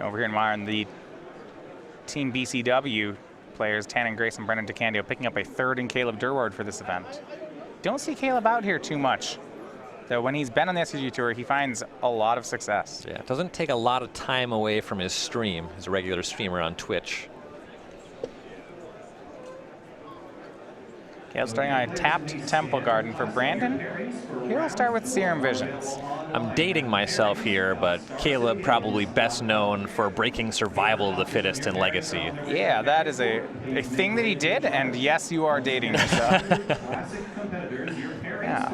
Over here in Myron, the Team BCW players, Tannen Grace and Brendan DeCandio, picking up a third in Caleb Durward for this event. Don't see Caleb out here too much, though when he's been on the SCG Tour, he finds a lot of success. Yeah, it doesn't take a lot of time away from his stream, his regular streamer on Twitch. Caleb starting on a tapped Temple Garden for Brandon. Here we'll start with Serum Visions. I'm dating myself here, but Caleb probably best known for breaking survival of the fittest in Legacy. Yeah, that is a thing that he did, and yes, you are dating yourself. Yeah.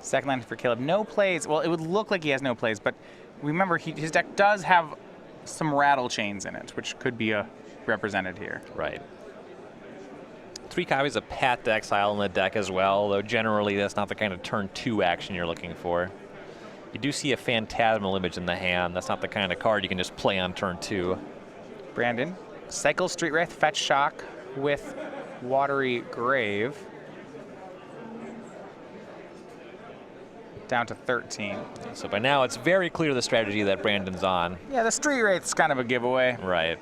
Second line for Caleb, no plays. Well, it would look like he has no plays, but remember, his deck does have some rattle chains in it, which could be represented here. Right. 3 copies of Path to Exile in the deck as well, though generally that's not the kind of turn 2 action you're looking for. You do see a Phantasmal Image in the hand. That's not the kind of card you can just play on turn 2. Brandon, cycle Street Wraith, fetch Shock with Watery Grave. Down to 13. So by now it's very clear the strategy that Brandon's on. Yeah, the Street Wraith's kind of a giveaway. Right.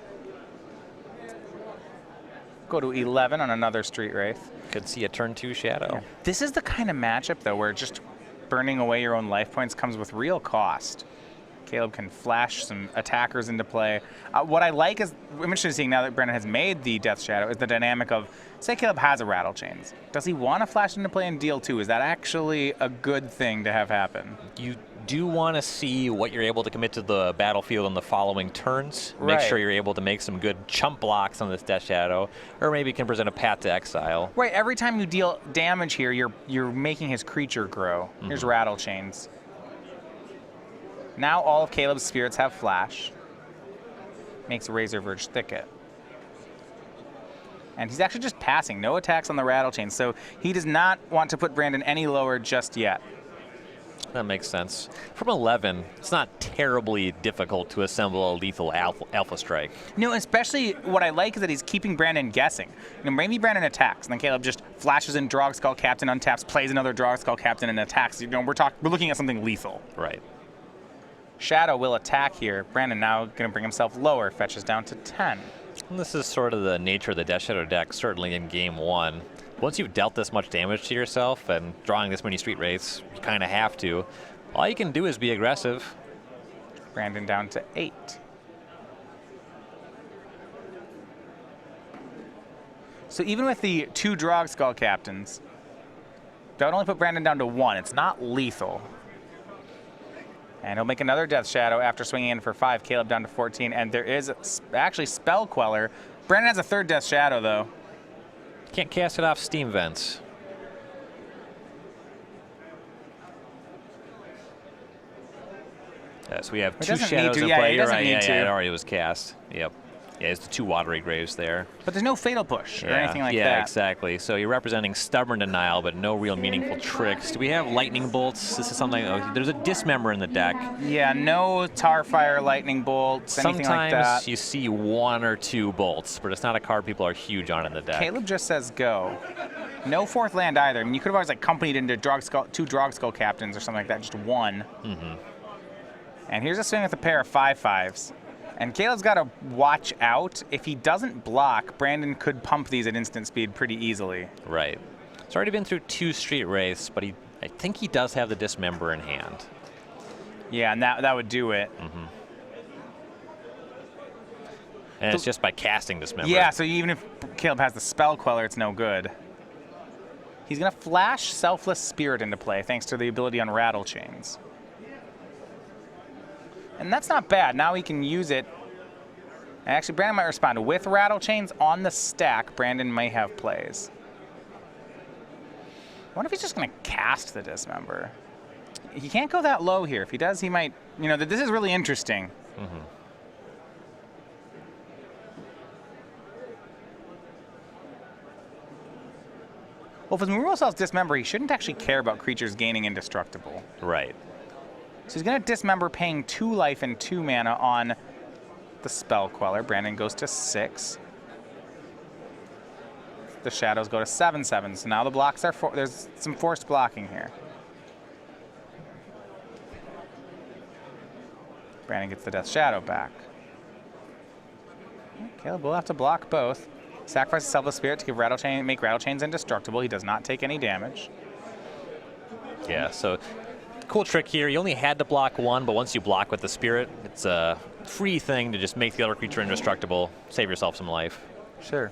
Go to 11 on another Street Wraith. Could see a turn 2 Shadow. Yeah. This is the kind of matchup, though, where just burning away your own life points comes with real cost. Caleb can flash some attackers into play. What I like is, I'm interested in seeing now that Brandon has made the Death Shadow, is the dynamic of, say Caleb has a Rattle Chains. Does he want to flash into play and deal 2? Is that actually a good thing to have happen? You do want to see what you're able to commit to the battlefield on the following turns. Make sure you're able to make some good chump blocks on this Death Shadow, or maybe you can present a Path to Exile. Right, every time you deal damage here, you're making his creature grow. Here's Rattle Chains. Now all of Caleb's spirits have flash. Makes Razor Verge Thicket. And he's actually just passing, no attacks on the Rattle Chain, so he does not want to put Brandon any lower just yet. That makes sense. From 11, it's not terribly difficult to assemble a lethal alpha strike. No, especially what I like is that he's keeping Brandon guessing. Maybe Brandon attacks, and then Caleb just flashes in Drogskull Captain, untaps, plays another Drogskull Captain, and attacks. We're looking at something lethal. Right. Shadow will attack here. Brandon now going to bring himself lower, fetches down to 10. And this is sort of the nature of the Death Shadow deck, certainly in game 1. Once you've dealt this much damage to yourself and drawing this many Street Wraiths, you kind of have to. All you can do is be aggressive. Brandon down to 8. So even with the 2 Drogskull Captains, that would only put Brandon down to 1. It's not lethal. And he'll make another Death Shadow after swinging in for 5. Caleb down to 14. And there is actually Spell Queller. Brandon has a third Death Shadow, though. Can't cast it off Steam Vents. So we have 2 shadows in play. You're right. Yeah, it already was cast. Yep. Yeah, it's the 2 Watery Graves there. But there's no Fatal Push or anything like that. Yeah, exactly. So you're representing Stubborn Denial, but no real meaningful tricks. Do we have Lightning Bolts? This is something. There's a Dismember in the deck. Yeah, no Tarfire, Lightning Bolts, anything like that. Sometimes you see 1 or 2 bolts, but it's not a card people are huge on in the deck. Caleb just says go. No 4th land either. I mean, you could have always accompanied into 2 Drogskull Captains or something like that, just 1. And here's a swing with a pair of 5/5s. And Caleb's got to watch out. If he doesn't block, Brandon could pump these at instant speed pretty easily. Right. It's already been through 2 Street Wraiths, but I think he does have the Dismember in hand. Yeah, and that would do it. And it's just by casting Dismember. Yeah, so even if Caleb has the Spell Queller, it's no good. He's going to flash Selfless Spirit into play, thanks to the ability on Rattle Chains. And that's not bad. Now he can use it. And actually, Brandon might respond. With Rattle Chains on the stack, Brandon may have plays. I wonder if he's just going to cast the Dismember. He can't go that low here. If he does, he might... this is really interesting. Well, if his Memorial Cells Dismember, he shouldn't actually care about creatures gaining Indestructible. Right. So he's going to Dismember, paying 2 life and 2 mana on the Spell Queller. Brandon goes to 6. The Shadows go to 7/7. So now the blocks are there's some forced blocking here. Brandon gets the Death Shadow back. Caleb will have to block both. Sacrifice a Selfless Spirit to give make Rattle Chains indestructible. He does not take any damage. Yeah, so cool trick here. You only had to block one, but once you block with the Spirit, it's a free thing to just make the other creature indestructible, save yourself some life. Sure.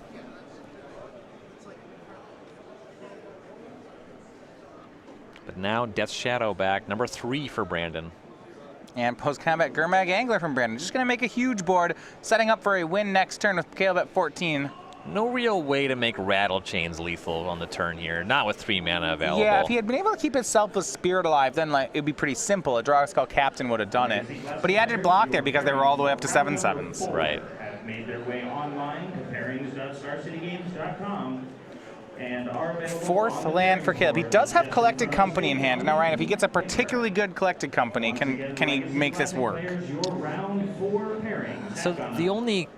But now Death Shadow back, number 3 for Brandon. And post-combat Gurmag Angler from Brandon. Just going to make a huge board, setting up for a win next turn with Caleb at 14. No real way to make Rattle Chains lethal on the turn here, not with 3 mana available. Yeah, if he had been able to keep his Selfless Spirit alive, then like it'd be pretty simple. A Draw-Skull Captain would have done it. But he had to block there because they were all the way up to 7/7s. Right. Have made their way online to pairings.starcitygames.com. And are available 4th land for Caleb. He does have Collected Company in hand. Now, Ryan, if he gets a particularly good Collected Company, can he make this work? your round 4 pairings. So the only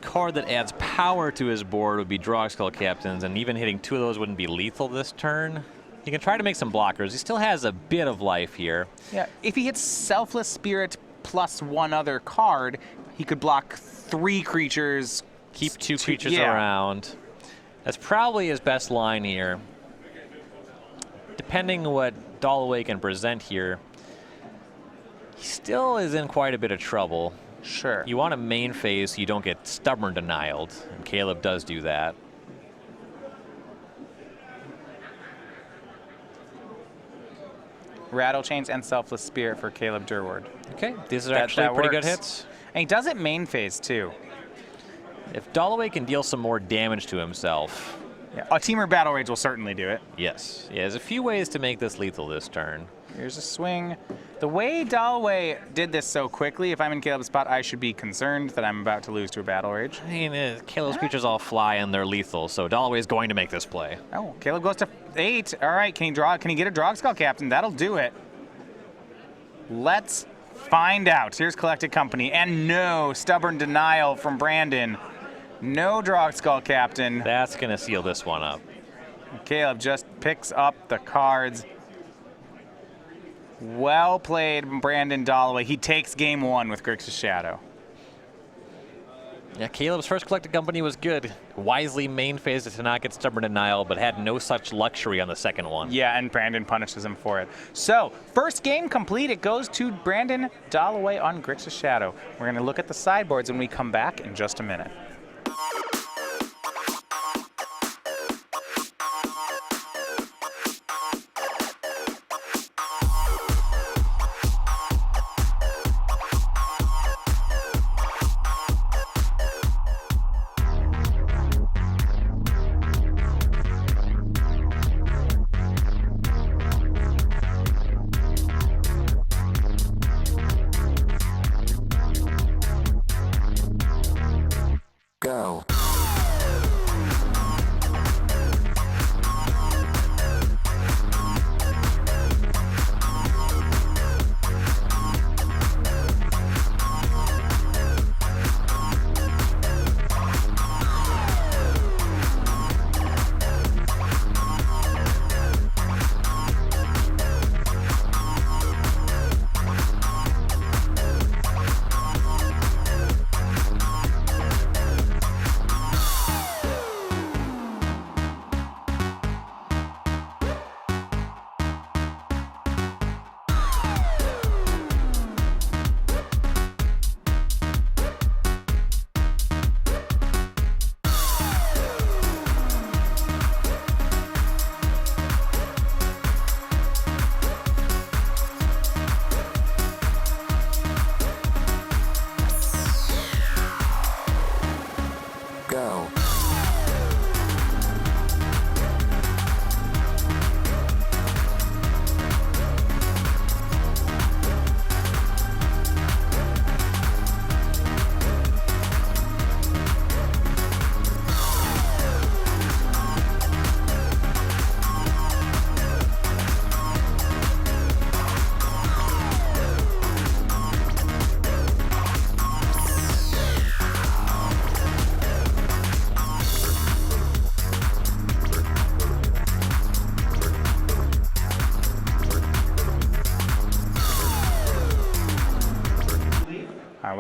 card that adds power to his board would be Draw-Skull Captains, and even hitting 2 of those wouldn't be lethal this turn. He can try to make some blockers. He still has a bit of life here. Yeah, if he hits Selfless Spirit plus one other card, he could block 3 creatures. Keep 2 creatures around. That's probably his best line here. Depending on what Dollaway can present here, he still is in quite a bit of trouble. Sure. You want a main phase so you don't get Stubborn Denialed, and Caleb does do that. Rattle Chains and Selfless Spirit for Caleb Durward. Okay, these are actually pretty good works. hits. And he does it main phase, too. If Dollaway can deal some more damage to himself. Yeah, a Teamer Battle Rage will certainly do it. Yes. Yeah, there's a few ways to make this lethal this turn. Here's a swing. The way Dollaway did this so quickly, if I'm in Caleb's spot, I should be concerned that I'm about to lose to a Battle Rage. I mean, Caleb's creatures all fly and they're lethal, so Dollaway is going to make this play. Oh, Caleb goes to 8. All right, can he get a Draw-Skull Captain? That'll do it. Let's find out. Here's Collected Company, and no Stubborn Denial from Brandon. No Draw-Skull Captain. That's going to seal this one up. Caleb just picks up the cards. Well played, Brandon Dollaway. He takes game 1 with Grixis Shadow. Yeah, Caleb's first Collected Company was good. Wisely main phased it to not get Stubborn Denial, but had no such luxury on the second one. Yeah, and Brandon punishes him for it. So, first game complete. It goes to Brandon Dollaway on Grixis Shadow. We're going to look at the sideboards when we come back in just a minute.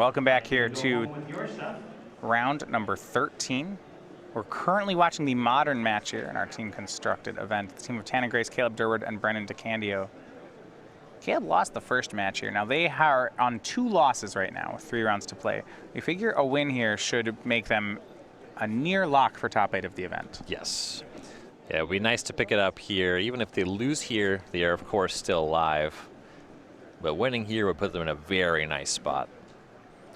Welcome back here to With your stuff. round number 13. We're currently watching the modern match here in our team constructed event. The team of Tana Grace, Caleb Durward, and Brennan DeCandio. Caleb lost the first match here. Now they are on 2 losses right now with 3 rounds to play. We figure a win here should make them a near lock for top 8 of the event. Yes. Yeah, it would be nice to pick it up here. Even if they lose here, they are, of course, still alive. But winning here would put them in a very nice spot.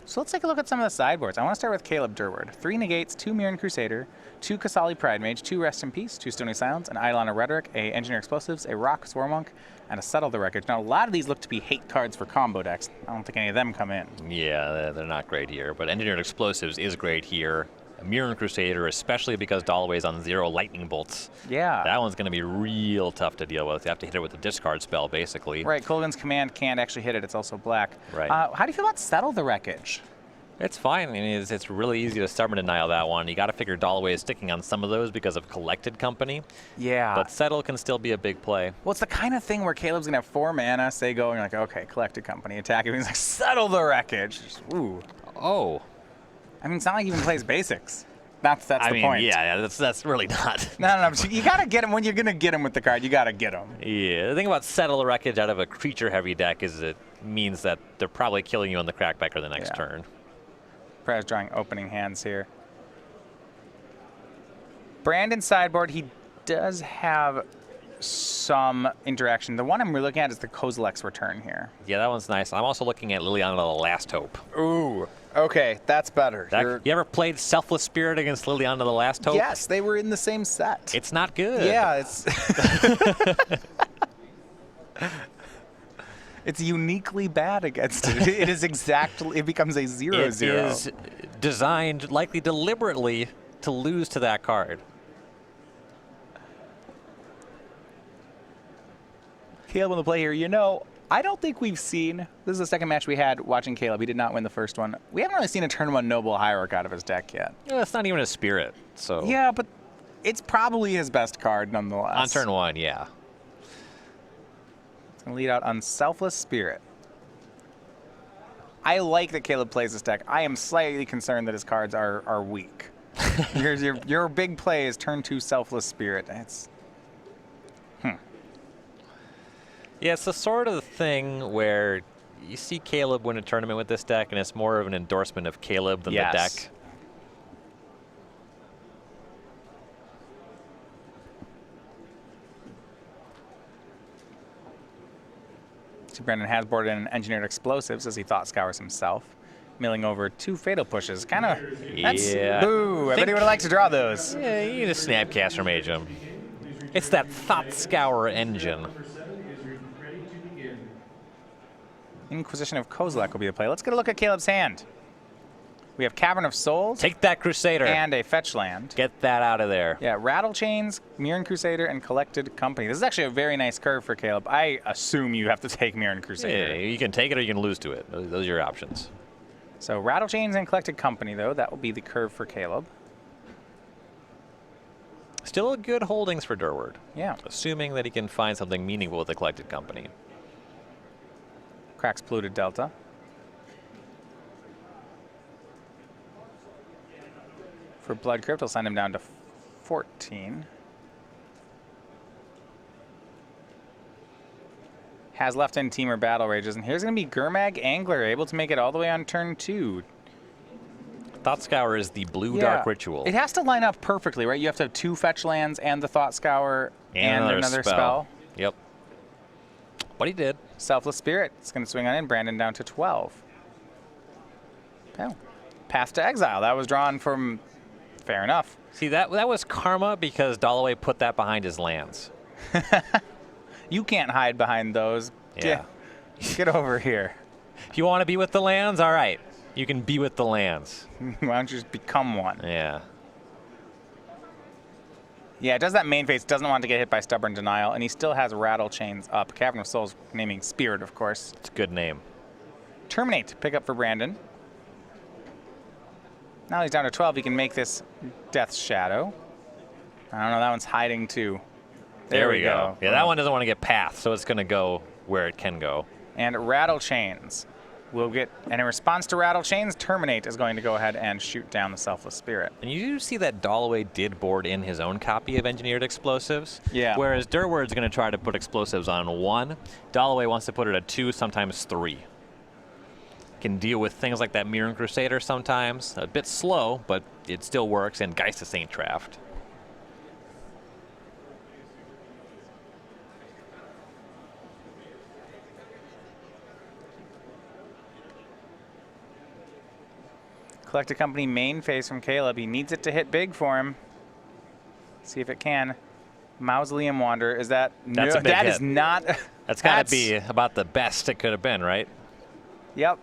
So let's take a look at some of the sideboards. I want to start with Caleb Durward. 3 Negates, 2 Mirren Crusader, 2 Kasali Pride Mage, 2 Rest in Peace, 2 Stony Silence, an Eidolon of Rhetoric, a Engineer Explosives, a Rock Swarmonk, and a Settle the Wreckage. Now, a lot of these look to be hate cards for combo decks. I don't think any of them come in. Yeah, they're not great here. But Engineered Explosives is great here. A Mirren Crusader, especially because Dollaway's on 0 lightning bolts. Yeah. That one's going to be real tough to deal with. You have to hit it with a discard spell, basically. Right, Colgan's Command can't actually hit it. It's also black. Right. How do you feel about Settle the Wreckage? It's fine. I mean, it's really easy to stubborn denial that one. You got to figure Dollaway is sticking on some of those because of Collected Company. Yeah. But Settle can still be a big play. Well, it's the kind of thing where Caleb's going to have 4 mana, say go, and you're like, okay, Collected Company, attack him. He's like, Settle the Wreckage. Just, ooh. Oh. I mean, it's not like he even plays basics. That's I the mean, point. yeah, that's really not. No. You got to get him when you're going to get him with the card. You got to get him. Yeah, the thing about Settle the Wreckage out of a creature-heavy deck is it means that they're probably killing you on the crackback or the next turn. Perhaps drawing opening hands here. Brandon's sideboard, he does have some interaction. The one I'm really looking at is the Kozilek's Return here. Yeah, that one's nice. I'm also looking at Liliana the Last Hope. Ooh, okay, that's better. You ever played Selfless Spirit against Liliana the Last Hope? Yes, they were in the same set. It's not good. Yeah, it's... It's uniquely bad against it. It is exactly, it becomes a 0/0. It is designed, likely deliberately, to lose to that card. Caleb on the play here. You know, I don't think we've seen, this is the second match we had watching Caleb. He did not win the first one. We haven't really seen a turn 1 Noble Hierarch out of his deck yet. Yeah, it's not even a Spirit, so. Yeah, but it's probably his best card nonetheless. On turn 1, yeah. It's going to lead out Unselfless Spirit. I like that Caleb plays this deck. I am slightly concerned that his cards are weak. your big play is turn 2 Selfless Spirit. It's... Yeah, it's the sort of thing where you see Caleb win a tournament with this deck, and it's more of an endorsement of Caleb than the deck. So Brendan has boarded in Engineered Explosives as he thought scours himself, milling over 2 Fatal Pushes. Kind of, that's, boo, everybody would like to draw those. Yeah, you need a Snapcaster Mage him. It's that Thought Scour engine. Inquisition of Kozilek will be the play. Let's get a look at Caleb's hand. We have Cavern of Souls. Take that Crusader. And a fetch land. Get that out of there. Yeah, Rattle Chains, Mirren Crusader, and Collected Company. This is actually a very nice curve for Caleb. I assume you have to take Mirren Crusader. Yeah, you can take it or you can lose to it. Those are your options. So Rattle Chains and Collected Company, though, that will be the curve for Caleb. Still good holdings for Durward. Yeah. Assuming that he can find something meaningful with the Collected Company. Cracks Polluted Delta. For Blood Crypt, I'll send him down to 14. Has left in Teamer Battle Rages, and here's going to be Gurmag Angler, able to make it all the way on turn 2. Thought Scour is the blue dark ritual. It has to line up perfectly, right? You have to have 2 fetch lands and the Thought Scour and another spell. Yep. But he did. Selfless Spirit. It's going to swing on in. Brandon down to 12. Oh. Path to Exile. That was drawn from... Fair enough. See, that was karma because Dollaway put that behind his lands. You can't hide behind those. Yeah. Get over here. If you want to be with the lands, all right. You can be with the lands. Why don't you just become one? Yeah. Yeah, it does that main phase. Doesn't want to get hit by Stubborn Denial, and he still has Rattle Chains up. Cavern of Souls naming Spirit, of course. It's a good name. Terminate. Pick up for Brandon. Now he's down to 12. He can make this Death's Shadow. I don't know. That one's hiding too. There we go. Yeah, that one doesn't want to get path, so it's going to go where it can go. And Rattle Chains. will get, and in response to Rattle Chains, Terminate is going to go ahead and shoot down the Selfless Spirit. And you do see that Dollaway did board in his own copy of Engineered Explosives. Yeah. Whereas Durward's going to try to put explosives on 1. Dollaway wants to put it at 2, sometimes 3. Can deal with things like that Mirren Crusader sometimes. A bit slow, but it still works, and Geist of Saint Traft. Collected Company main phase from Caleb. He needs it to hit big for him. See if it can. Mausoleum Wanderer. Is that? That's no, a big that hit. is not. That's got to be about the best it could have been, right? Yep.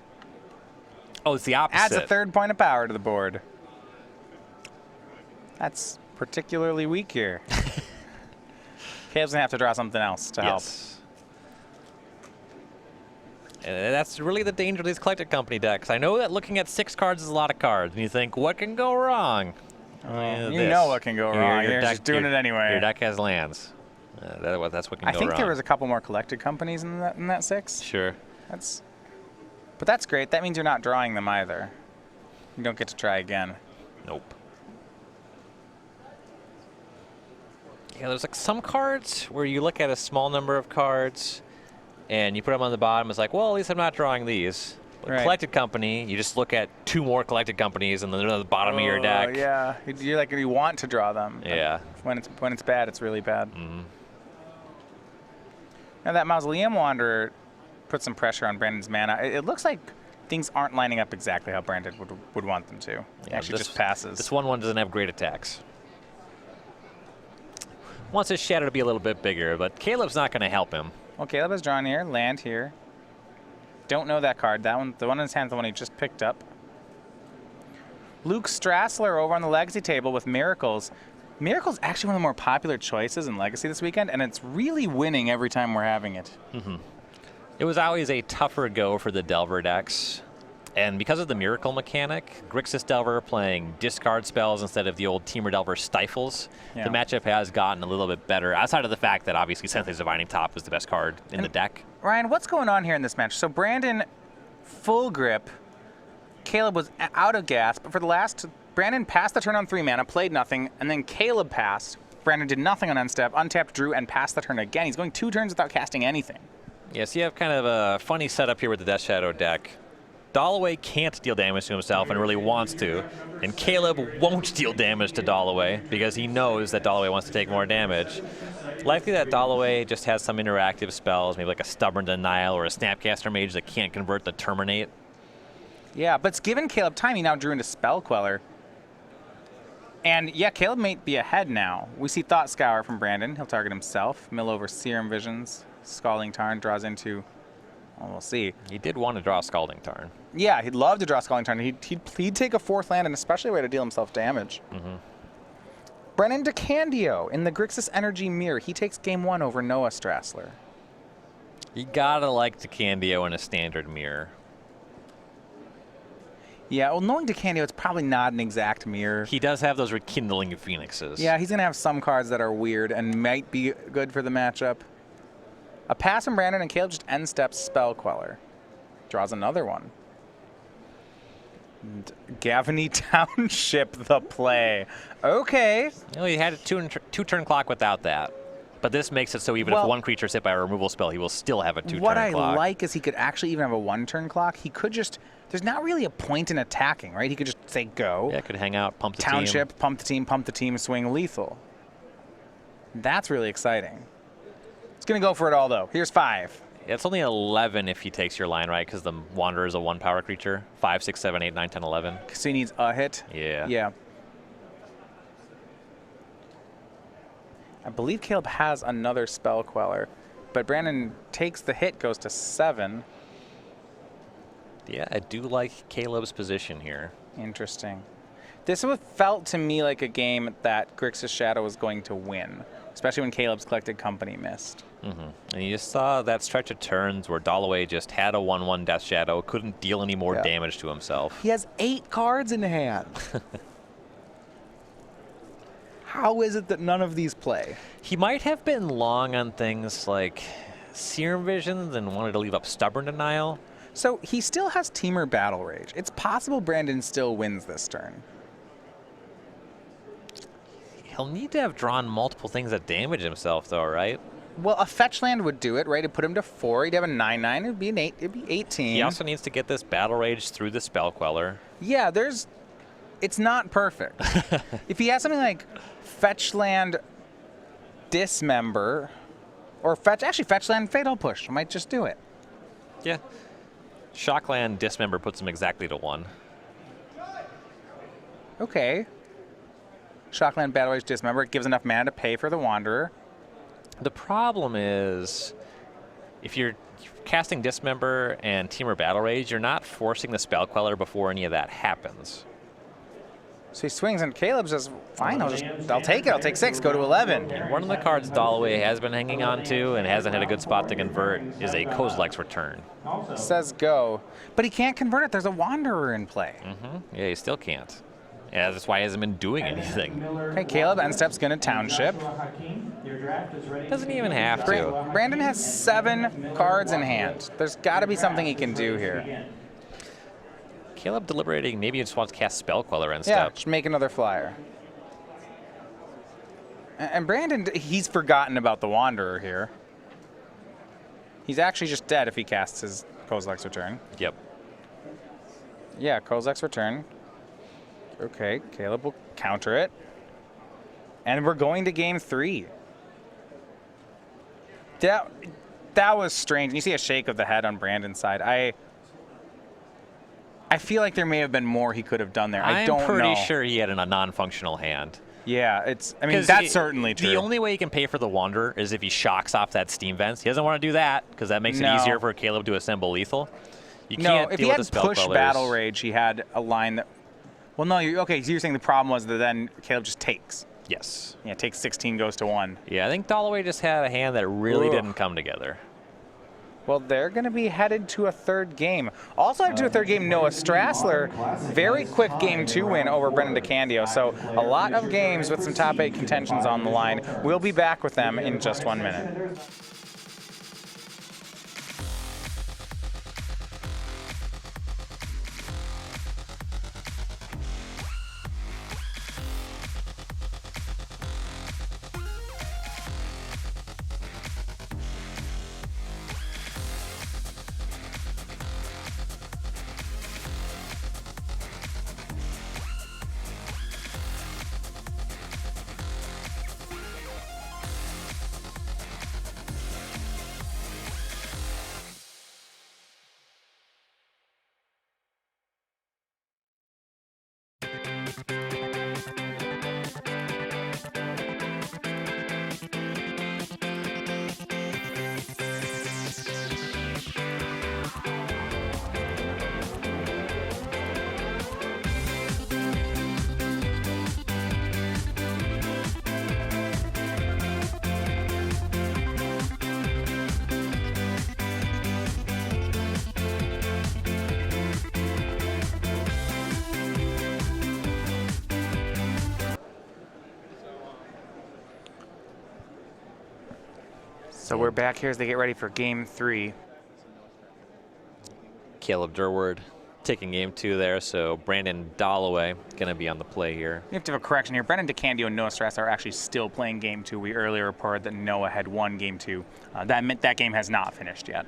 Oh, it's the opposite. Adds a 3rd point of power to the board. That's particularly weak here. Caleb's going to have to draw something else to help. And that's really the danger of these Collected Company decks. I know that looking at 6 cards is a lot of cards, and you think, what can go wrong? You know what can go wrong. You're just doing it anyway. Your deck has lands. That's what can go wrong. I think there was a couple more Collected Companies in that 6. Sure. But that's great. That means you're not drawing them either. You don't get to try again. Nope. Yeah, there's like some cards where you look at a small number of cards and you put them on the bottom. It's like, well, at least I'm not drawing these. Right. Collected Company, you just look at 2 more Collected Companies and then they're at the bottom of your deck. Yeah, you're like, you want to draw them. Yeah. When it's bad, it's really bad. Now that Mausoleum Wanderer put some pressure on Brandon's mana. It looks like things aren't lining up exactly how Brandon would want them to. He actually just passes. This 1/1 doesn't have great attacks. Wants his shadow to be a little bit bigger, but Caleb's not going to help him. Well, Caleb has drawn here, land here. Don't know that card. That one, the one in his hand, the one he just picked up. Luke Strasler over on the Legacy table with Miracles. Miracle's actually one of the more popular choices in Legacy this weekend, and it's really winning every time we're having it. It was always a tougher go for the Delver decks. And because of the Miracle mechanic, Grixis Delver playing discard spells instead of the old Teamer Delver Stifles, the matchup has gotten a little bit better, outside of the fact that obviously Sentry's Divining Top is the best card in the deck. Ryan, what's going on here in this match? So Brandon, full grip. Caleb was out of gas, but for the last, Brandon passed the turn on 3 mana, played nothing, and then Caleb passed. Brandon did nothing on unstep, untapped, drew, and passed the turn again. He's going 2 turns without casting anything. Yes, you have kind of a funny setup here with the Death Shadow deck. Dollaway can't deal damage to himself and really wants to, and Caleb won't deal damage to Dollaway because he knows that Dollaway wants to take more damage. Likely that Dollaway just has some interactive spells, maybe like a Stubborn Denial or a Snapcaster Mage that can't convert the Terminate. Yeah, but it's given Caleb time. He now drew into Spell Queller. And yeah, Caleb might be ahead now. We see Thought Scour from Brandon. He'll target himself. Mill over Serum Visions. Scalding Tarn draws into, well, we'll see. He did want to draw Scalding Tarn. Yeah, he'd love to draw Scalding Tarn. He'd take a 4th land, and especially a way to deal himself damage. Brennan DeCandio in the Grixis Energy Mirror. He takes game 1 over Noah Strasler. You gotta like DeCandio in a standard mirror. Yeah, well, knowing DeCandio, it's probably not an exact mirror. He does have those Rekindling Phoenixes. Yeah, he's going to have some cards that are weird and might be good for the matchup. A pass from Brandon, and Caleb just end steps Spell Queller. Draws another one. And Gavany Township the play. Okay. You he had a 2-turn clock without that. But this makes it so even if one creature is hit by a removal spell, he will still have a 2-turn clock. What I like is he could actually even have a 1-turn clock. He could just, there's not really a point in attacking, right? He could just say go. Yeah, could hang out, pump the Township, team. pump the team, swing lethal. That's really exciting. It's going to go for it all, though. Here's 5. Yeah, it's only 11 if he takes your line right, because the Wanderer is a 1-power creature. 5, 6, 7, 8, 9, 10, 11. So he needs a hit? Yeah. Yeah. I believe Caleb has another Spell Queller, but Brandon takes the hit, goes to 7. Yeah, I do like Caleb's position here. Interesting. This felt to me like a game that Grixis Shadow was going to win, especially when Caleb's Collected Company missed. And you just saw that stretch of turns where Dollaway just had a 1/1 Death Shadow, couldn't deal any more damage to himself. He has 8 cards in hand. How is it that none of these play? He might have been long on things like Serum Visions and wanted to leave up Stubborn Denial. So he still has Teamer Battle Rage. It's possible Brandon still wins this turn. He'll need to have drawn multiple things that damage himself, though, right? Well, a fetch land would do it, right? It'd put him to 4. He'd have a 9/9. It'd be an 8. It'd be 18. He also needs to get this Battle Rage through the Spell Queller. Yeah, it's not perfect. If he has something like fetch land Dismember, or fetch land Fatal Push, I might just do it. Yeah. Shockland Dismember puts him exactly to 1. Okay. Shockland Battle Rage Dismember. It gives enough mana to pay for the Wanderer. The problem is, if you're casting Dismember and Teamer Battle Rage, you're not forcing the Spell Queller before any of that happens. So he swings, and Caleb says, fine, I'll take it. I'll take 6, go to 11. One of the cards Dollaway has been hanging on to and hasn't had a good spot to convert is a Kozilek's Return. Says go. But he can't convert it. There's a Wanderer in play. Yeah, he still can't. Yeah, that's why he hasn't been doing anything. Okay, Caleb, end step's going to Township. Doesn't even have to. Brandon has 7 cards in hand. There's got to be something he can do here. Caleb deliberating, maybe he just wants to cast Spell Queller and Yeah, stuff. just make another flyer. And Brandon, he's forgotten about the Wanderer here. He's actually just dead if he casts his Kozilek's Return. Yep. Yeah, Kozilek's Return. Okay, Caleb will counter it. And we're going to game 3. That was strange. And you see a shake of the head on Brandon's side. I feel like there may have been more he could have done there. I don't know. I'm pretty sure he had a non-functional hand. Yeah, that's certainly true. The only way he can pay for the Wanderer is if he shocks off that Steam Vents. He doesn't want to do that because that makes it easier for Caleb to assemble lethal. You can't if deal he with had the Spell push Quellers. Battle Rage, he had a line that... Well, no, okay, so you're saying the problem was that then Caleb just takes. Yes. Yeah, takes 16, goes to 1. Yeah, I think Dollaway just had a hand that really didn't come together. Well, they're going to be headed to a 3rd game. Also headed to a 3rd game, Noah Strasler. Very quick game 2 win over Brennan DeCandio. So a lot of games with some top 8 contentions on the line. We'll be back with them in just 1 minute. So we're back here as they get ready for game 3. Caleb Durward taking game 2 there, so Brandon Dollaway going to be on the play here. We have to have a correction here. Brennan DeCandio and Noah Strasler are actually still playing game 2. We earlier reported that Noah had won game 2. That meant that game has not finished yet.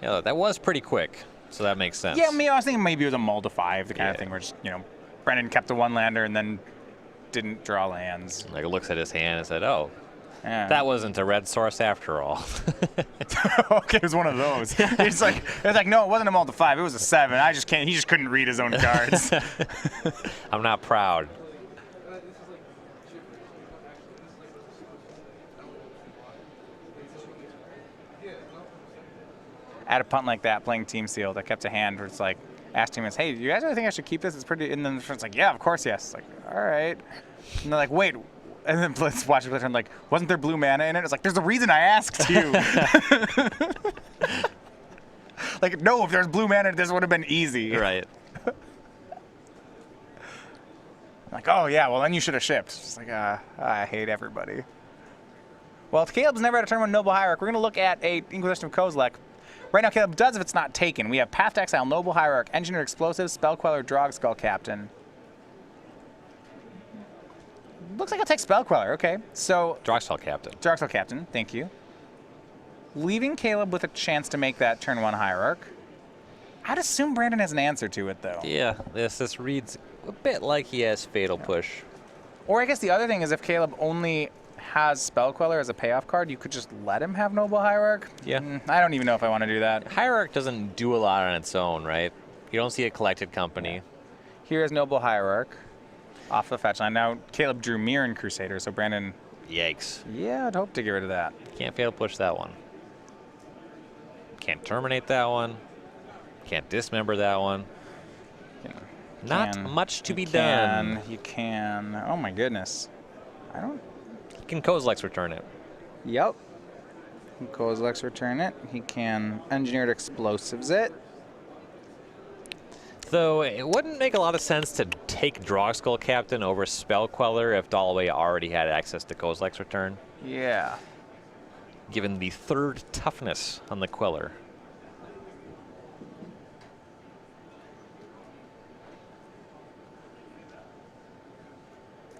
Yeah, that was pretty quick, so that makes sense. Yeah, I was thinking maybe it was a mull to 5, the kind of thing where just, Brennan kept the 1-lander and then didn't draw lands. Like, looks at his hand and said, oh, yeah. that wasn't a red source after all. Okay, it was one of those. It's like no, it wasn't a mull to 5. It was a 7. He just couldn't read his own cards. I'm not proud. At a punt like that, playing Team Sealed, I kept a hand where it's like, asked him, hey, do you guys really think I should keep this? It's pretty, and then the friend's like, yeah, of course, yes. It's like, all right. And they're like, wait. And then let's watch it, and like, wasn't there blue mana in it? It's like, there's a reason I asked you. Like, no, if there's blue mana, this would have been easy. Right. Like, oh, yeah, well, then you should have shipped. It's just like, I hate everybody. Well, if Caleb's never had a turn with Noble Hierarch, we're going to look at a Inquisition of Kozilek. Right now, Caleb does if it's not taken. We have Path to Exile, Noble Hierarch, Engineered Explosives, Spell Queller, Drog Skull Captain. Looks like I'll take Spell Queller. Okay, so Drogskull Captain. Drogskull Captain, thank you. Leaving Caleb with a chance to make that turn 1 Hierarch. I'd assume Brandon has an answer to it, though. Yeah, this reads a bit like he has Fatal Push. Or I guess the other thing is if Caleb only has Spell Queller as a payoff card, you could just let him have Noble Hierarch. Yeah. I don't even know if I want to do that. Hierarch doesn't do a lot on its own, right? You don't see a collected company. Here is Noble Hierarch off the fetch line. Now, Caleb drew Mirren Crusader, so Brandon, Yikes. yeah, I'd hope to get rid of that. Can't Fatal Push that one. Can't terminate that one. Can't dismember that one. Not much to be done. You can. Oh my goodness. I don't. You can Kozilek's return it. Yep. Kozilek's return it. He can Engineered Explosives it. Though it wouldn't make a lot of sense to take Drogskull Captain over Spell Queller if Dollaway already had access to Kozilek's return, Yeah. given the 3rd toughness on the Queller.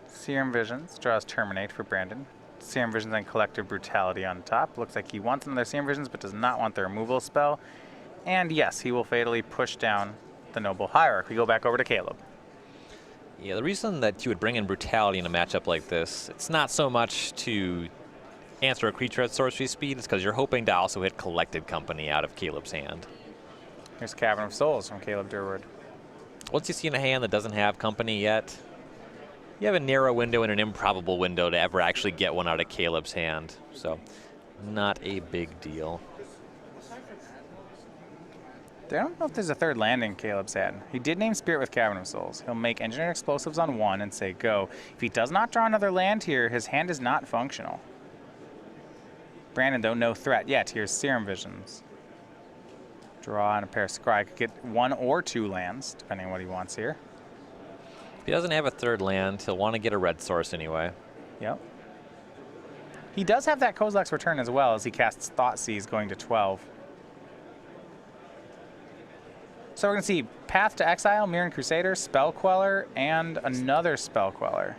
Serum Visions draws Terminate for Brandon. Serum Visions and Collective Brutality on top. Looks like he wants another Serum Visions but does not want the removal spell. And yes, he will fatally push down the Noble Hierarch. We go back over to Caleb. Yeah, the reason that you would bring in Brutality in a matchup like this, it's not so much to answer a creature at sorcery speed, it's because you're hoping to also hit Collected Company out of Caleb's hand. Here's Cavern of Souls from Caleb Durward. Once you see in a hand that doesn't have Company yet, you have a narrow window and an improbable window to ever actually get one out of Caleb's hand. So, not a big deal. I don't know if there's a 3rd land in Caleb's hand. He did name Spirit with Cavern of Souls. He'll make Engineered Explosives on 1 and say go. If he does not draw another land here, his hand is not functional. Brandon, though, no threat yet. Here's Serum Visions. Draw and a pair of Scry. Could get 1 or 2 lands, depending on what he wants here. If he doesn't have a 3rd land, he'll want to get a red source anyway. Yep. He does have that Kozilek's return as well as he casts Thoughtseize going to 12. So we're going to see Path to Exile, Mirren Crusader, Spell Queller, and another Spell Queller.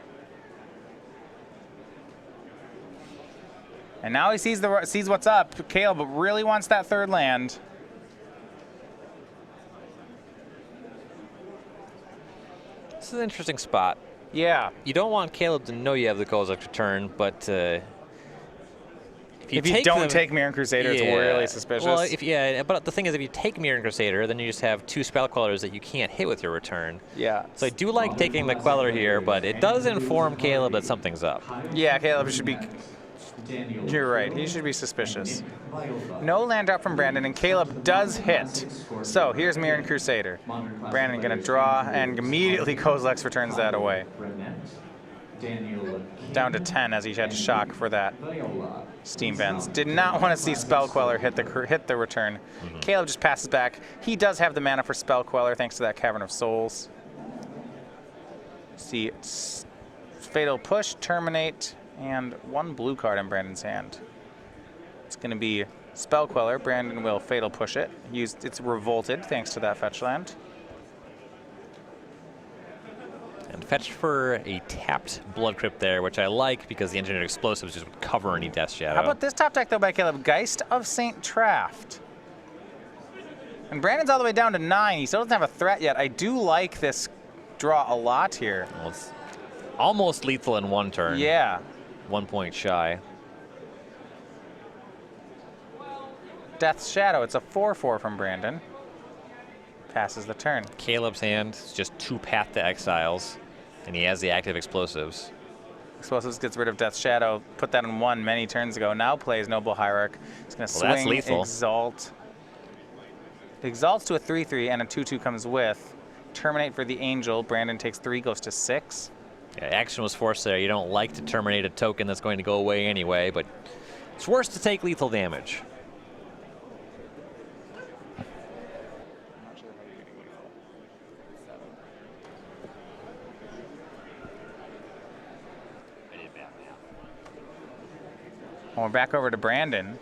And now he sees what's up. Caleb really wants that 3rd land. This is an interesting spot. Yeah. You don't want Caleb to know you have the Kozilek's return, but if you don't take Mirren Crusader, it's really suspicious. Well, but the thing is, if you take Mirren Crusader, then you just have 2 Spell Quellers that you can't hit with your return. Yeah. So I do like taking the Queller here, but it does inform Caleb that something's up. Yeah, Caleb should be... You're right. He should be suspicious. No land drop from Brandon, and Caleb does hit. So here's Mirren Crusader. Brandon going to draw, and immediately Kozilek's returns that away. Down to 10 as he had to shock for that. Steam Bends. Did not want to see Spell Queller hit the return. Caleb just passes back. He does have the mana for Spell Queller thanks to that Cavern of Souls. See, it's Fatal Push, Terminate, and 1 blue card in Brandon's hand. It's going to be Spell Queller. Brandon will Fatal Push it. It's Revolted thanks to that fetch land. And fetch for a tapped Blood Crypt there, which I like because the Engineered Explosives just would cover any Death Shadow. How about this top deck, though, by Caleb? Geist of St. Traft. And Brandon's all the way down to 9. He still doesn't have a threat yet. I do like this draw a lot here. Well, it's almost lethal in 1 turn. Yeah. 1 point shy. Death's Shadow. It's a 4/4 from Brandon. Passes the turn. Caleb's hand is just 2 Path to Exiles, and he has the active Explosives. Explosives gets rid of Death's Shadow. Put that in 1 many turns ago. Now plays Noble Hierarch. He's going to swing, that's lethal. Exalt. Exalts to a 3/3, and a 2/2 comes with. Terminate for the Angel. Brandon takes 3, goes to 6. Yeah, action was forced there. You don't like to terminate a token that's going to go away anyway, but it's worse to take lethal damage. Well, we're back over to Brandon.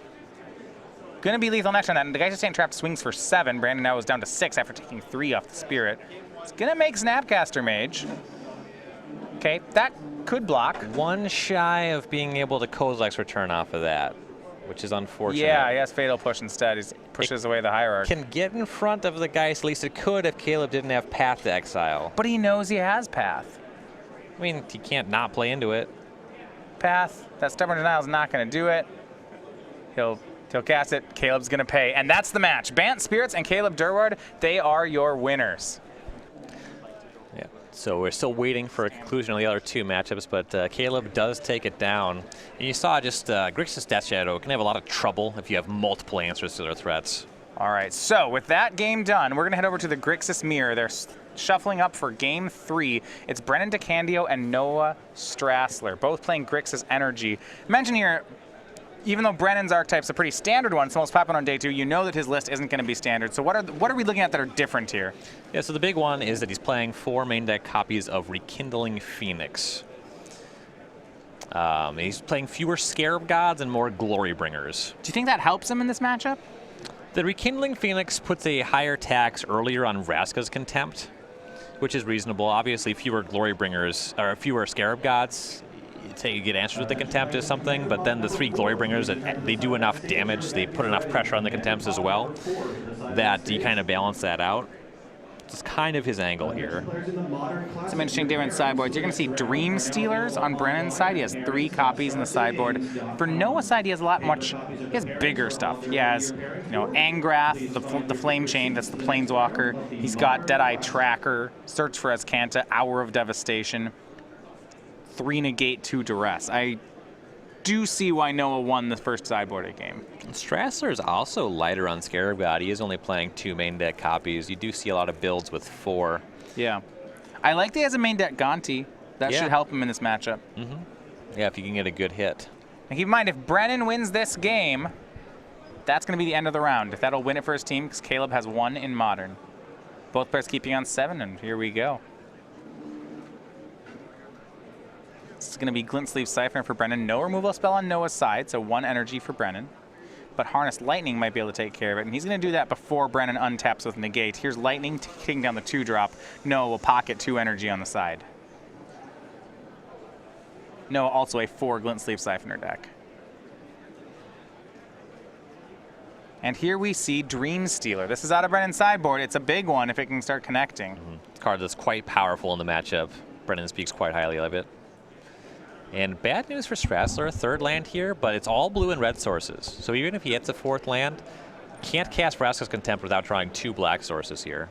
Going to be lethal next on that. And the guy just staying trapped swings for 7. Brandon now is down to 6 after taking 3 off the Spirit. It's going to make Snapcaster Mage. Okay, that could block. One shy of being able to Kozilek's return off of that, which is unfortunate. Yeah, he has Fatal Push instead. He pushes away the Hierarch. Can get in front of the Geist, at least it could if Caleb didn't have Path to Exile. But he knows he has Path. I mean, he can't not play into it. Path, that Stubborn Denial is not going to do it. He'll cast it. Caleb's going to pay. And that's the match. Bant Spirits and Caleb Durward, they are your winners. Yeah. So we're still waiting for a conclusion on the other 2 matchups, but Caleb does take it down. And you saw just Grixis Death Shadow can have a lot of trouble if you have multiple answers to their threats. All right, so with that game done, we're going to head over to the Grixis Mirror. They're shuffling up for game 3. It's Brennan DeCandio and Noah Strasler, both playing Grixis Energy. Mention here, even though Brennan's archetype's a pretty standard one, it's the most popular on day 2, you know that his list isn't going to be standard. So what are we looking at that are different here? Yeah, so the big one is that he's playing 4 main deck copies of Rekindling Phoenix. He's playing fewer Scarab Gods and more Glory Bringers. Do you think that helps him in this matchup? The Rekindling Phoenix puts a higher tax earlier on Vraska's Contempt, which is reasonable. Obviously, fewer Glory Bringers, or fewer Scarab Gods, you get answers with the Contempt is something, but then the 3 Glory Bringers, they do enough damage, they put enough pressure on the Contempts as well, that you kind of balance that out. It's kind of his angle here. Some interesting different sideboards. You're going to see Dream Stealers on Brennan's side. He has 3 copies in the sideboard. For Noah's side, he has he has bigger stuff. He has, Angrath, the Flame Chain, that's the Planeswalker. He's got Deadeye Tracker, Search for Azcanta, Hour of Devastation, 3 Negate, 2 Duress. I do see why Noah won the first sideboarded game. Strasler is also lighter on Scarab God. He is only playing 2 main deck copies. You do see a lot of builds with 4. Yeah. I like that he has a main deck Gonti. That should help him in this matchup. Mm-hmm. Yeah, if you can get a good hit. And keep in mind, if Brennan wins this game, that's going to be the end of the round. If that'll win it for his team, because Caleb has 1 in Modern. Both players keeping on 7, and here we go. This is going to be Glint Sleeve Siphon for Brennan. No removal spell on Noah's side, so 1 energy for Brennan. But Harness Lightning might be able to take care of it, and he's going to do that before Brennan untaps with Negate. Here's Lightning taking down the 2-drop. Noah will pocket 2 energy on the side. Noah also a 4 Glint Sleeve Siphoner deck. And here we see Dream Stealer. This is out of Brennan's sideboard. It's a big one if it can start connecting. Mm-hmm. Card that's quite powerful in the matchup. Brennan speaks quite highly of it. And bad news for Strasler, 3rd land here, but it's all blue and red sources. So even if he hits a 4th land, can't cast Vraska's Contempt without drawing 2 black sources here.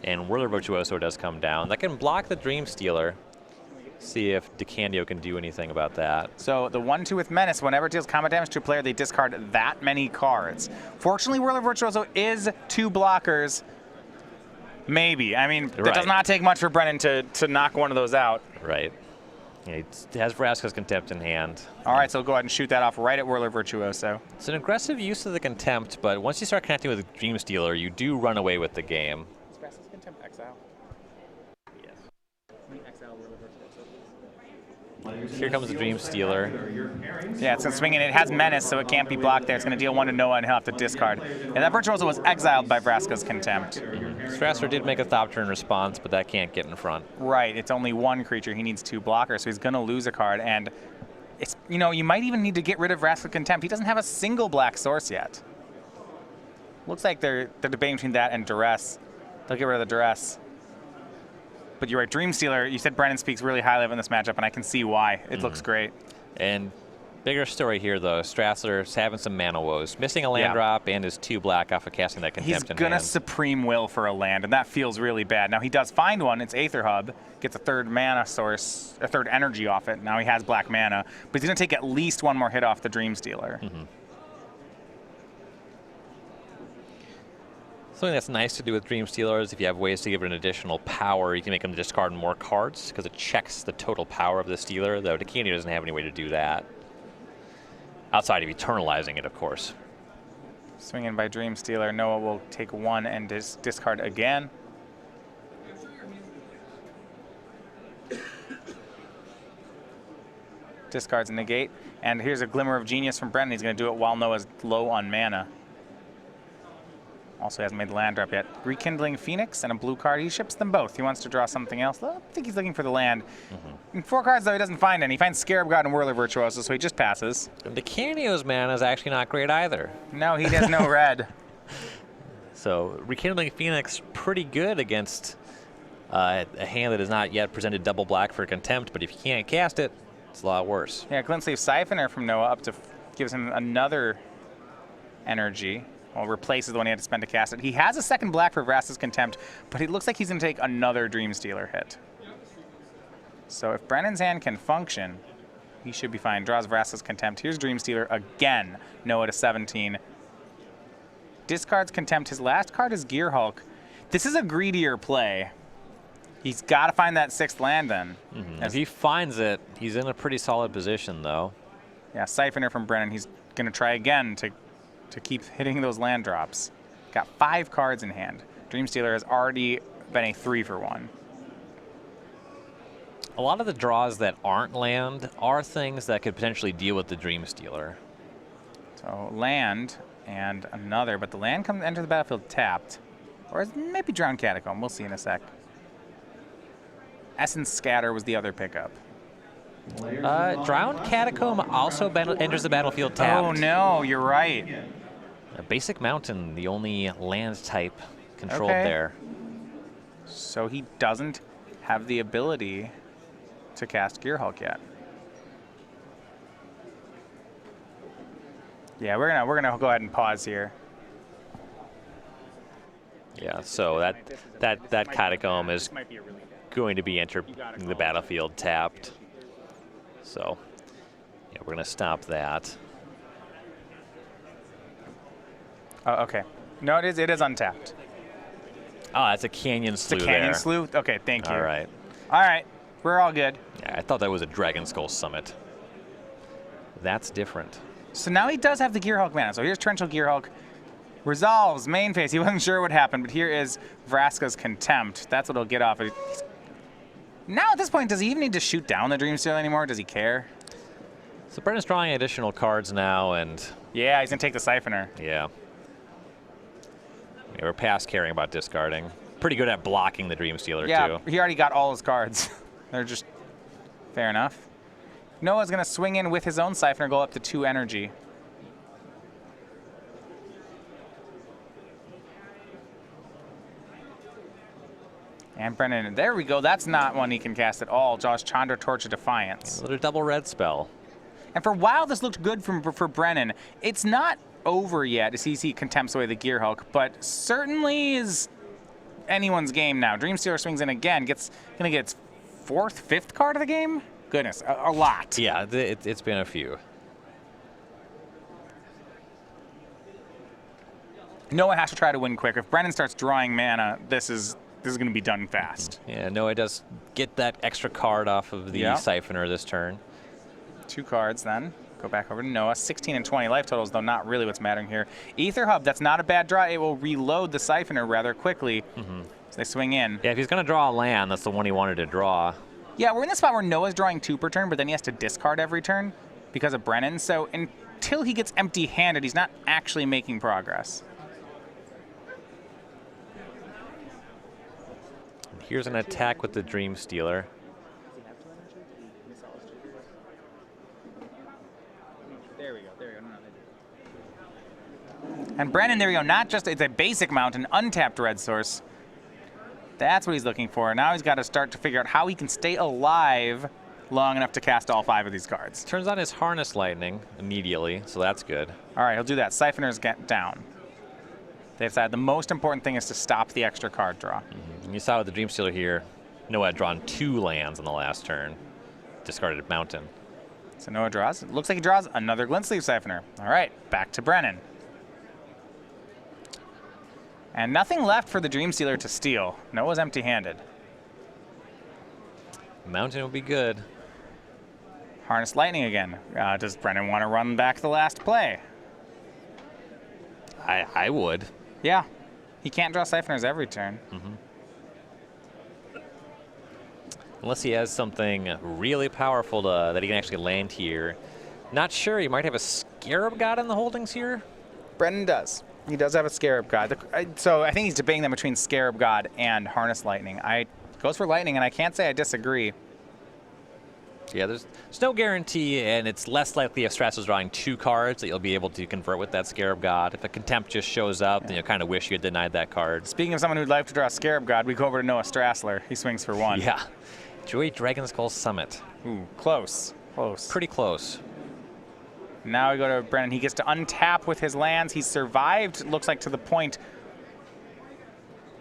And Whirler Virtuoso does come down. That can block the Dream Stealer. See if DeCandio can do anything about that. So the 1/2 with Menace, whenever it deals combat damage to a player, they discard that many cards. Fortunately, Whirler Virtuoso is 2 blockers. Maybe. I mean, that does not take much for Brennan to knock one of those out. Right. It has Vraska's Contempt in hand. All right, so go ahead and shoot that off right at Whirler Virtuoso. It's an aggressive use of the Contempt, but once you start connecting with Dream Stealer, you do run away with the game. Is Vraska's Contempt exile? Yes. Exile Whirler Virtuoso. Here comes the Dream Stealer. Yeah, it's going to swing in. It has Menace, so it can't be blocked there. It's going to deal 1 to Noah, and he'll have to discard. And that Virtuoso was exiled by Vraska's Contempt. Strasler did make a stop turn response, but that can't get in front. Right, it's only 1 creature. He needs 2 blockers, so he's going to lose a card. And it's you might even need to get rid of Vraska's Contempt. He doesn't have a single black source yet. Looks like they're debating between that and Duress. They'll get rid of the Duress. But you're right, Dream Stealer, you said Brennan speaks really highly of in this matchup, and I can see why. It looks great. And bigger story here, though. Strasler's having some mana woes. Missing a land drop and his 2 black off of casting that Contempt in hand. He's going to Supreme Will for a land, and that feels really bad. Now, he does find one. It's Aether Hub. Gets a 3rd mana source, a 3rd energy off it. Now he has black mana. But he's going to take at least 1 more hit off the Dream Stealer. Something that's nice to do with Dream Stealer is if you have ways to give it an additional power, you can make them discard more cards because it checks the total power of the Stealer, though DeCandio doesn't have any way to do that. Outside of eternalizing it, of course. Swinging by Dream Stealer, Noah will take 1 and discard again. Discards a Negate. And here's a Glimmer of Genius from Brennan. He's going to do it while Noah's low on mana. Also hasn't made the land drop yet. Rekindling Phoenix and a blue card. He ships them both. He wants to draw something else. I think he's looking for the land. In 4 cards, though, he doesn't find any. He finds Scarab God and Whirler Virtuoso, so he just passes. And DeCandio's mana is actually not great either. No, he has no red. So Rekindling Phoenix, pretty good against a hand that has not yet presented double black for contempt, but if you can't cast it, it's a lot worse. Yeah, Glintsleeve Siphoner from Noah up to gives him another energy. Well, replaces the one he had to spend to cast it. He has a second black for Vraska's Contempt, but it looks like he's going to take another Dreamstealer hit. So if Brennan's hand can function, he should be fine. Draws Vraska's Contempt. Here's Dreamstealer again. Noah to 17. Discards Contempt. His last card is Gearhulk. This is a greedier play. He's got to find that 6th land then. If he finds it, he's in a pretty solid position, though. Yeah, Siphoner from Brennan. He's going to try again to keep hitting those land drops. Got 5 cards in hand. Dreamstealer has already been a 3-for-1. A lot of the draws that aren't land are things that could potentially deal with the Dreamstealer. So land and another, but the land comes enter the battlefield tapped. Or maybe Drowned Catacomb. We'll see in a sec. Essence Scatter was the other pickup. Drowned Catacomb also enters the battlefield tapped. Oh no, you're right. A Basic Mountain, the only land type controlled Okay. there. So he doesn't have the ability to cast Gearhulk yet. Yeah, we're gonna go ahead and pause here. Yeah, so that Catacomb is going to be entering the battlefield tapped. So yeah, we're gonna stop that. Oh, okay. No, it is untapped. Oh, that's a Canyon Slew It's a Canyon there. Slew? Okay, thank you. All right. All right, we're all good. Yeah, I thought that was a Dragon Skull Summit. That's different. So now he does have the Gearhulk mana. So here's Torrential Gearhulk. Resolves, main phase. He wasn't sure what happened, but here is Vraska's Contempt. That's what he'll get off. Now at this point, does he even need to shoot down the Dreamstealer anymore? Does he care? So Brennan's drawing additional cards now, and Yeah, he's going to take the Siphoner. yeah, we're past caring about discarding. Pretty good at blocking the Dreamstealer, Yeah, too. he already got all his cards. They're just fair enough. Noah's going to swing in with his own Siphoner, go up to 2 energy. And Brennan, there we go. That's not one he can cast at all. Draws Chandra Torch of Defiance. Another double red spell. And for a while, this looked good for Brennan. It's not over yet as he contempts away the Gearhulk, but certainly is anyone's game now. Dreamstealer swings in again, going to get its 4th, 5th card of the game? Goodness, a lot. Yeah, it's been a few. Noah has to try to win quick. If Brennan starts drawing mana, this is going to be done fast. Yeah, Noah does get that extra card off of the Siphoner this turn. 2 cards then. Go back over to Noah. 16 and 20 life totals, though not really what's mattering here. Ether Hub, that's not a bad draw. It will reload the Siphoner rather quickly. So they swing in. Yeah, if he's going to draw a land, that's the one he wanted to draw. Yeah, we're in the spot where Noah's drawing 2 per turn, but then he has to discard every turn because of Brennan. So until he gets empty-handed, he's not actually making progress. Here's an attack with the Dreamstealer. There we go. And Brennan, there we go. Not just, it's a basic mountain, untapped red source. That's what he's looking for. Now he's got to start to figure out how he can stay alive long enough to cast all 5 of these cards. Turns on his Harness Lightning immediately, so that's good. All right, he'll do that. Siphoner's down. They decided the most important thing is to stop the extra card draw. And you saw with the Dreamstealer here, Noah had drawn 2 lands on the last turn. Discarded Mountain. So Noah draws. It looks like he draws another Glintsleeve Siphoner. All right, back to Brennan. And nothing left for the Dreamstealer to steal. Noah's empty-handed. Mountain would be good. Harness Lightning again. Does Brennan want to run back the last play? I would. Yeah. He can't draw Siphoners every turn. Unless he has something really powerful that he can actually land here. Not sure. He might have a Scarab God in the holdings here. Brennan does. He does have a Scarab God. So I think he's debating them between Scarab God and Harness Lightning. Goes for Lightning, and I can't say I disagree. Yeah, there's no guarantee, and it's less likely if Strasler's drawing 2 cards that you'll be able to convert with that Scarab God. If a Contempt just shows up, then you'll kind of wish you had denied that card. Speaking of someone who'd like to draw a Scarab God, we go over to Noah Strasler. He swings for 1. Yeah. Joey Dragonskull Summit. Ooh, close. Close. Pretty close. Now we go to Brennan. He gets to untap with his lands. He's survived, looks like, to the point.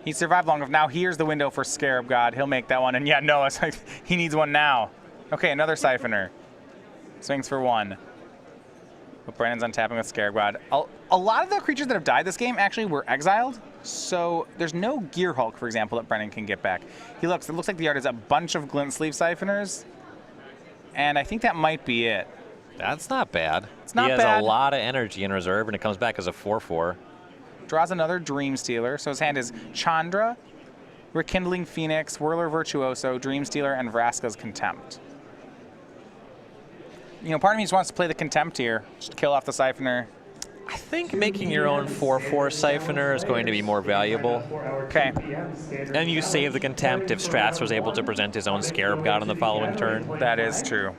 He survived long enough. Now here's the window for Scarab God. He'll make that one. And yeah, Noah's like, he needs one now. Okay, another Siphoner. Swings for 1. But Brennan's untapping with Scarab God. A lot of the creatures that have died this game actually were exiled. So there's no Gear Hulk, for example, that Brennan can get back. It looks like the art is a bunch of Glint Sleeve Siphoners. And I think that might be it. That's not bad. It's not bad. bad. He has a lot of energy in reserve, and it comes back as a 4/4. Draws another Dream Stealer. So his hand is Chandra, Rekindling Phoenix, Whirler Virtuoso, Dream Stealer, and Vraska's Contempt. You know, part of me just wants to play the Contempt here. Just kill off the Siphoner. I think making your own 4/4 Siphoner is going to be more valuable. Okay. And you save the Contempt if Strats was able to present his own Scarab God on the following turn. That is true.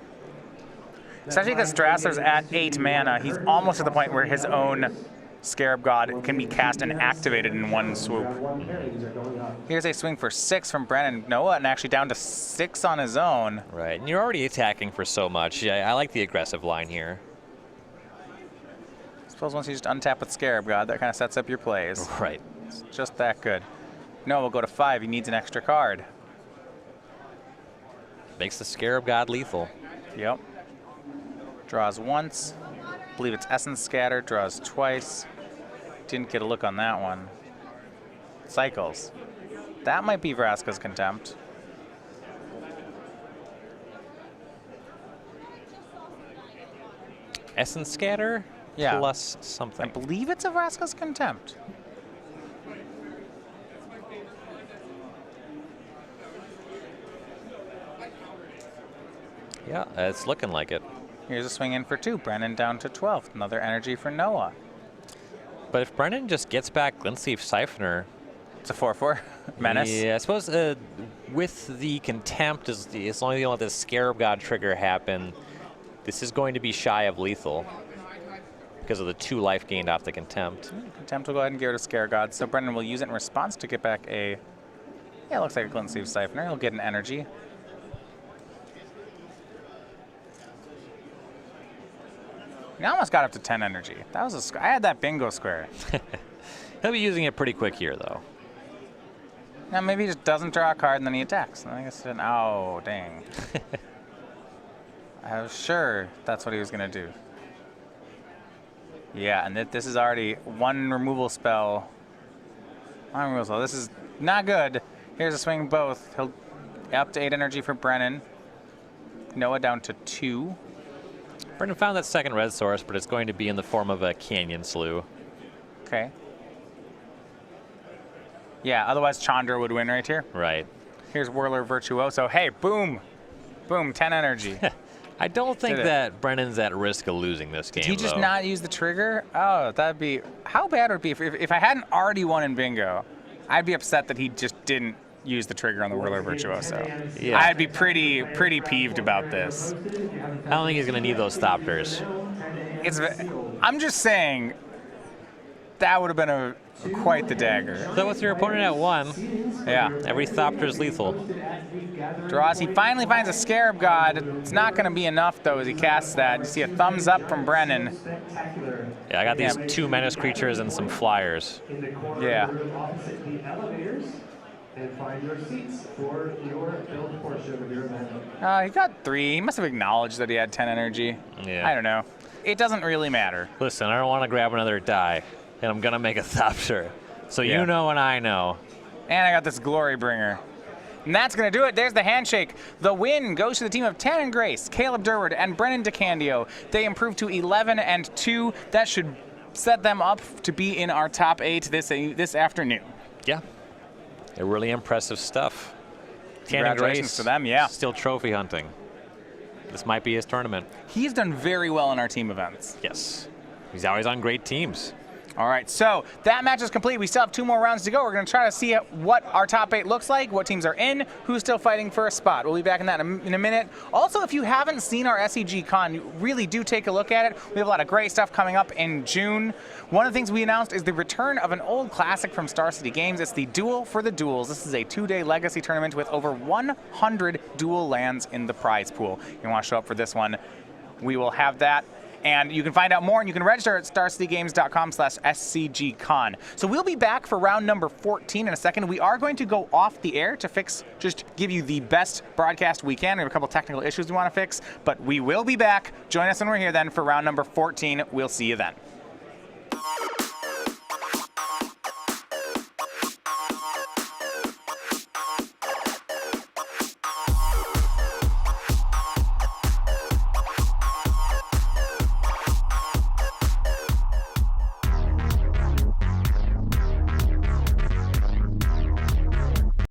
Especially because Strasler's at 8 mana. He's almost at the point where his own Scarab God can be cast and activated in one swoop. Here's a swing for 6 from Brennan Noah, and actually down to 6 on his own. Right, and you're already attacking for so much. I like the aggressive line here. I suppose once you just untap with Scarab God, that kind of sets up your plays. Right. It's just that good. Noah will go to 5. He needs an extra card. Makes the Scarab God lethal. Yep. Draws once. I believe it's Essence Scatter. Draws twice. Didn't get a look on that one. Cycles. That might be Vraska's Contempt. Essence Scatter? Yeah. Plus I something. believe it's a Vraska's Contempt. Yeah, it's looking like it. Here's a swing in for 2. Brennan down to 12. Another energy for Noah. But if Brennan just gets back Glintsleeve Siphoner, It's a 4/4. Menace. yeah, I suppose with the Contempt, as long as you don't let the Scarab God trigger happen, this is going to be shy of lethal because of the 2 life gained off the Contempt. Contempt will go ahead and give it to Scarab God. So Brennan will use it in response to get back a... Yeah, it looks like a Glint Sleeve Siphoner. He'll get an energy. He almost got up to 10 energy. That was I had that bingo square. He'll be using it pretty quick here, though. Now maybe he just doesn't draw a card and then he attacks. I guess oh dang. I was sure that's what he was gonna do. Yeah, and this is already 1 removal spell. 1 removal spell. This is not good. Here's a swing both. He'll up to 8 energy for Brennan. Noah down to 2. Brennan found that second red source, but it's going to be in the form of a Canyon Slough. Okay. Yeah, otherwise Chandra would win right here. Right. Here's Whirler Virtuoso. Hey, boom. Boom, 10 energy. I don't think Did it. that Brennan's at risk of losing this game, Did he just though. not use the trigger? Oh, that'd be... How bad would it be if I hadn't already won in bingo? I'd be upset that he just didn't use the trigger on the Whirler Virtuoso. Yeah. I'd be pretty peeved about this. I don't think he's going to need those Thopters. I'm just saying that would have been quite the dagger. So with your opponent at 1, Yeah. every Thopter's lethal. Draws. He finally finds a Scarab God. It's not going to be enough, though, as he casts that. You see a thumbs up from Brennan. Yeah, I got these 2 menace creatures and some flyers. Yeah. And find your seats for your build portion of your event. He got 3. He must have acknowledged that he had 10 energy. Yeah. I don't know. It doesn't really matter. Listen, I don't want to grab another die, and I'm going to make a Thopter. So Yeah. you know and I know. And I got this Glory Bringer. And that's going to do it. There's the handshake. The win goes to the team of Tan and Grace, Caleb Durward, and Brennan DeCandio. They improved to 11-2. That should set them up to be in our top 8 this afternoon. Yeah. They're really impressive stuff. Tan and Congratulations Grace to them, yeah. Still trophy hunting. This might be his tournament. He's done very well in our team events. Yes. He's always on great teams. All right, so that match is complete. We still have 2 more rounds to go. We're going to try to see what our top 8 looks like, what teams are in, who's still fighting for a spot. We'll be back in that in a minute. Also, if you haven't seen our SCG Con, you really do take a look at it. We have a lot of great stuff coming up in June. One of the things we announced is the return of an old classic from Star City Games. It's the Duel for the Duels. This is a 2-day legacy tournament with over 100 dual lands in the prize pool. You want to show up for this one, we will have that. And you can find out more, and you can register at starcitygames.com/SCGCon. So we'll be back for round number 14 in a second. We are going to go off the air to just give you the best broadcast we can. We have a couple technical issues we want to fix, but we will be back. Join us when we're here then for round number 14. We'll see you then.